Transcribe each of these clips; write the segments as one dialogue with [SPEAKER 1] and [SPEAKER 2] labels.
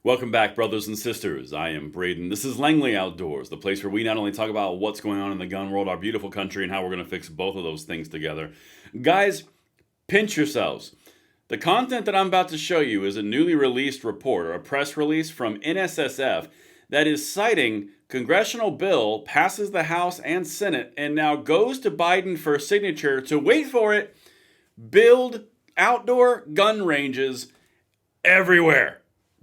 [SPEAKER 1] Welcome back, brothers and sisters. I am Braden. This is Langley Outdoors, the place where we not only talk about what's going on in the gun world, our beautiful country, and how we're going to fix both of those things together. Guys, pinch yourselves. The content that I'm about to show you is a newly released report or a press release from NSSF that is citing congressional bill passes the House and Senate and now goes to Biden for signature to, wait for it, build outdoor gun ranges everywhere.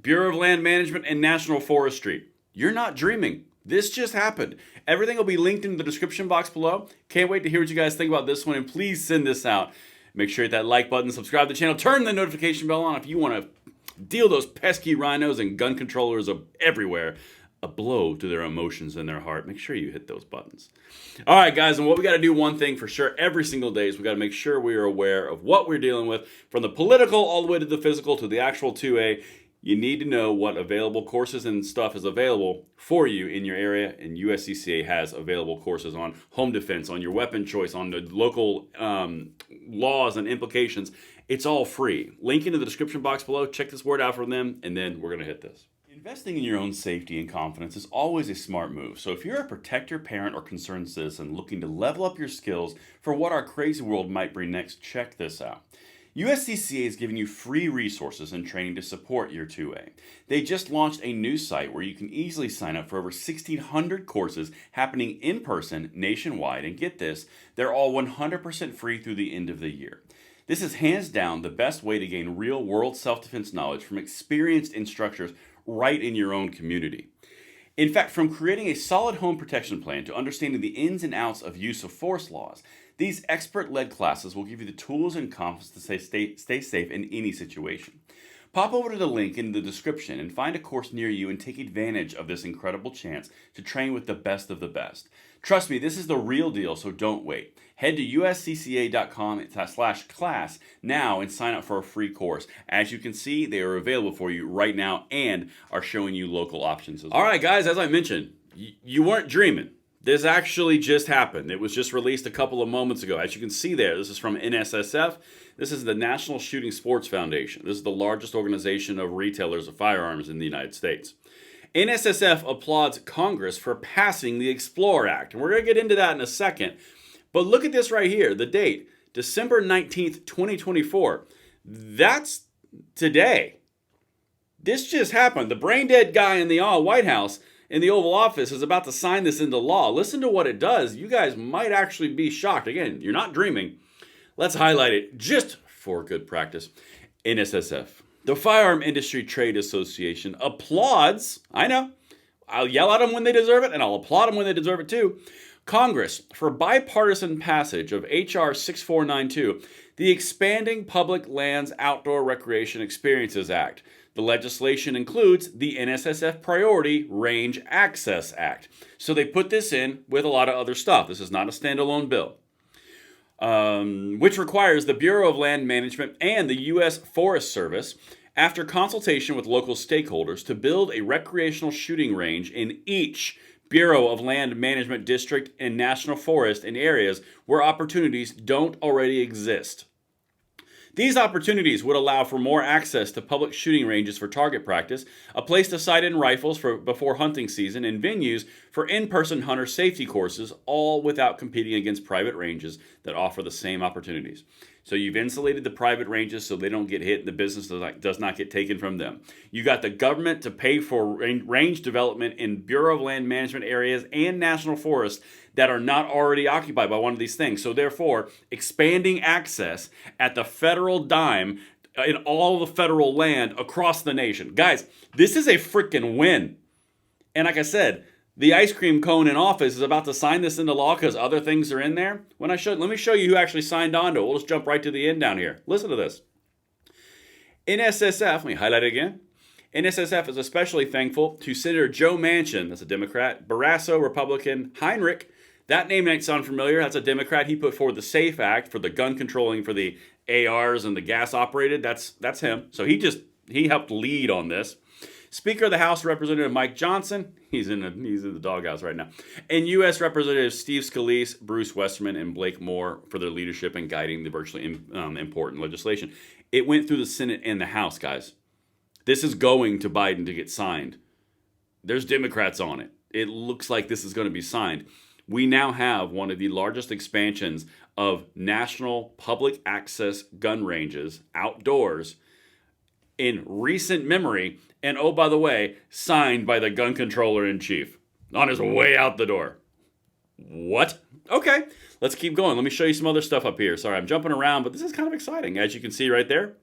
[SPEAKER 1] Bureau of Land Management and National Forestry. You're not dreaming. This just happened. Everything will be linked in the description box below. Can't wait to hear what you guys think about this one, and please send this out. Make sure you hit that like button, subscribe to the channel, turn the notification bell on if you want to deal those pesky rhinos and gun controllers everywhere a blow to their emotions and their heart. Make sure you hit those buttons. All right, guys, and what we got to do, one thing for sure every single day, is we got to make sure we are aware of what we're dealing with, from the political all the way to the physical to the actual 2A. You need to know what available courses and stuff is available for you in your area, and USCCA has available courses on home defense, on your weapon choice, on the local laws and implications. It's all free. Link in the description box below. Check this word out from them, and then we're going to hit this. Investing in your own safety and confidence is always a smart move. So if you're a protector, parent, or concerned citizen looking to level up your skills for what our crazy world might bring next, check this out. USCCA is giving you free resources and training to support your 2A. They just launched a new site where you can easily sign up for over 1,600 courses happening in person nationwide. And get this, they're all 100% free through the end of the year. This is hands down the best way to gain real world self-defense knowledge from experienced instructors right in your own community. In fact, from creating a solid home protection plan to understanding the ins and outs of use of force laws, these expert-led classes will give you the tools and confidence to stay safe in any situation. Pop over to the link in the description and find a course near you and take advantage of this incredible chance to train with the best of the best. Trust me, this is the real deal, so don't wait. Head to uscca.com/class now and sign up for a free course. As you can see, they are available for you right now and are showing you local options as well. All right, guys, as I mentioned, you weren't dreaming. This actually just happened. It was just released a couple of moments ago. As you can see there, this is from NSSF. This is the National Shooting Sports Foundation. This is the largest organization of retailers of firearms in the United States. NSSF applauds Congress for passing the Explore Act. And we're going to get into that in a second. But look at this right here, the date, December 19th, 2024. That's today. This just happened. The brain dead guy in the White House in the Oval Office is about to sign this into law. Listen to what it does. You guys might actually be shocked. Again, you're not dreaming. Let's highlight it just for good practice. NSSF, the Firearm Industry Trade Association, applauds, I know, I'll yell at them when they deserve it, and I'll applaud them when they deserve it too, Congress for bipartisan passage of H.R. 6492, the Expanding Public Lands Outdoor Recreation Experiences Act. The legislation includes the NSSF Priority Range Access Act. So they put this in with a lot of other stuff. This is not a standalone bill. Which requires the Bureau of Land Management and the U.S. Forest Service, after consultation with local stakeholders, to build a recreational shooting range in each Bureau of Land Management district and national forest in areas where opportunities don't already exist. These opportunities would allow for more access to public shooting ranges for target practice, a place to sight in rifles before hunting season, and venues for in-person hunter safety courses, all without competing against private ranges that offer the same opportunities. So you've insulated the private ranges so they don't get hit and the business does not get taken from them. You got the government to pay for range development in Bureau of Land Management areas and national forests that are not already occupied by one of these things. So therefore, expanding access at the federal dime in all the federal land across the nation. Guys, this is a freaking win. And like I said, the ice cream cone in office is about to sign this into law because other things are in there. Let me show you who actually signed on to it. We'll just jump right to the end down here. Listen to this. NSSF, let me highlight it again. NSSF is especially thankful to Senator Joe Manchin, that's a Democrat, Barrasso, Republican, Heinrich, that name might sound familiar, that's a Democrat. He put forward the SAFE Act for the gun controlling for the ARs and the gas operated. That's him. So he helped lead on this. Speaker of the House, Representative Mike Johnson, he's in the doghouse right now, and U.S. Representatives Steve Scalise, Bruce Westerman, and Blake Moore for their leadership in guiding the virtually important legislation. It went through the Senate and the House, guys. This is going to Biden to get signed. There's Democrats on it. It looks like this is going to be signed. We now have one of the largest expansions of national public access gun ranges outdoors in recent memory. And oh, by the way, signed by the gun controller in chief on his way out the door. What? Okay, let's keep going. Let me show you some other stuff up here. Sorry, I'm jumping around, but this is kind of exciting. As you can see right there,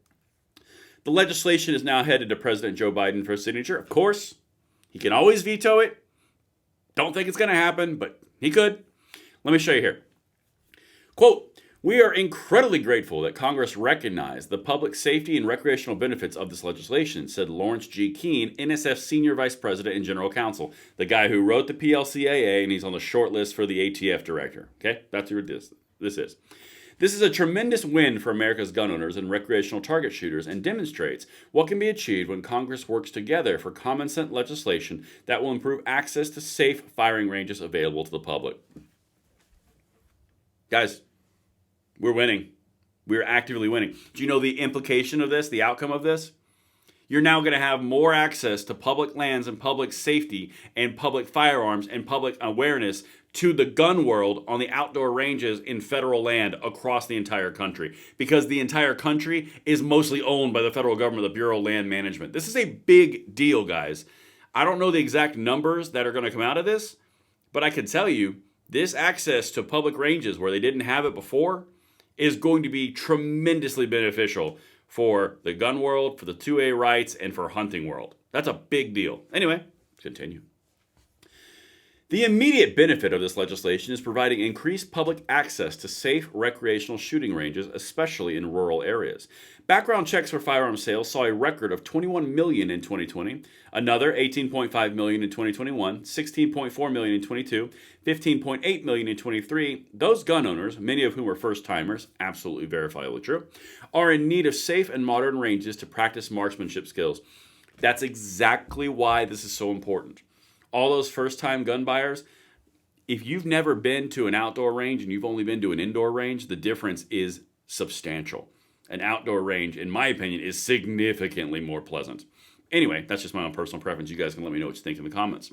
[SPEAKER 1] the legislation is now headed to President Joe Biden for signature. Of course, he can always veto it. Don't think it's going to happen, but he could. Let me show you here. Quote, "We are incredibly grateful that Congress recognized the public safety and recreational benefits of this legislation," said Lawrence G. Keene, NSF's Senior Vice President and General Counsel, the guy who wrote the PLCAA, and he's on the short list for the ATF director. Okay, that's who this is. "This is a tremendous win for America's gun owners and recreational target shooters and demonstrates what can be achieved when Congress works together for common sense legislation that will improve access to safe firing ranges available to the public." Guys, we're winning. We're actively winning. Do you know the implication of this, the outcome of this? You're now going to have more access to public lands and public safety and public firearms and public awareness to the gun world on the outdoor ranges in federal land across the entire country, because the entire country is mostly owned by the federal government, the Bureau of Land Management. This is a big deal, guys. I don't know the exact numbers that are going to come out of this, but I can tell you this access to public ranges where they didn't have it before is going to be tremendously beneficial for the gun world, for the 2A rights, and for hunting world. That's a big deal. Anyway, continue. The immediate benefit of this legislation is providing increased public access to safe recreational shooting ranges, especially in rural areas. Background checks for firearm sales saw a record of 21 million in 2020, another 18.5 million in 2021, 16.4 million in 22, 15.8 million in 23. Those gun owners, many of whom are first-timers, absolutely verifiably true, are in need of safe and modern ranges to practice marksmanship skills. That's exactly why this is so important. All those first-time gun buyers, if you've never been to an outdoor range and you've only been to an indoor range, the difference is substantial. An outdoor range, in my opinion, is significantly more pleasant. Anyway, that's just my own personal preference. You guys can let me know what you think in the comments.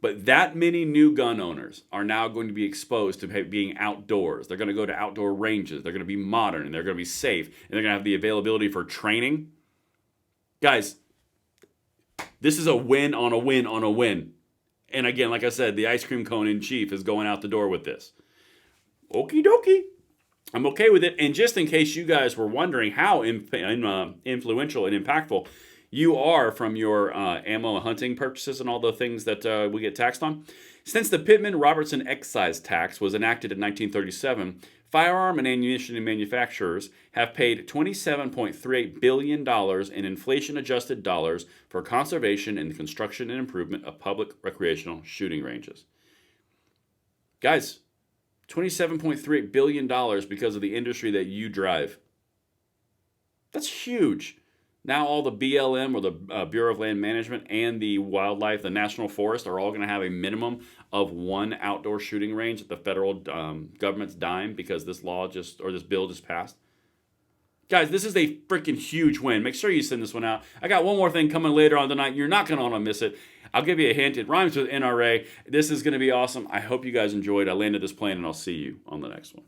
[SPEAKER 1] But that many new gun owners are now going to be exposed to being outdoors. They're going to go to outdoor ranges. They're going to be modern, and they're going to be safe, and they're going to have the availability for training. Guys, this is a win on a win on a win. And again, like I said, the ice cream cone in chief is going out the door with this. Okie dokie. I'm okay with it. And just in case you guys were wondering how influential and impactful you are from your ammo hunting purchases and all the things that we get taxed on, since the Pittman-Robertson excise tax was enacted in 1937, firearm and ammunition manufacturers have paid $27.38 billion in inflation-adjusted dollars for conservation and the construction and improvement of public recreational shooting ranges. Guys, $27.38 billion because of the industry that you drive. That's huge. Now all the BLM, or the Bureau of Land Management, and the wildlife, the National Forest, are all going to have a minimum of one outdoor shooting range at the federal government's dime because this bill just passed. Guys, this is a freaking huge win. Make sure you send this one out. I got one more thing coming later on tonight. You're not going to want to miss it. I'll give you a hint. It rhymes with NRA. This is going to be awesome. I hope you guys enjoyed. I landed this plane, and I'll see you on the next one.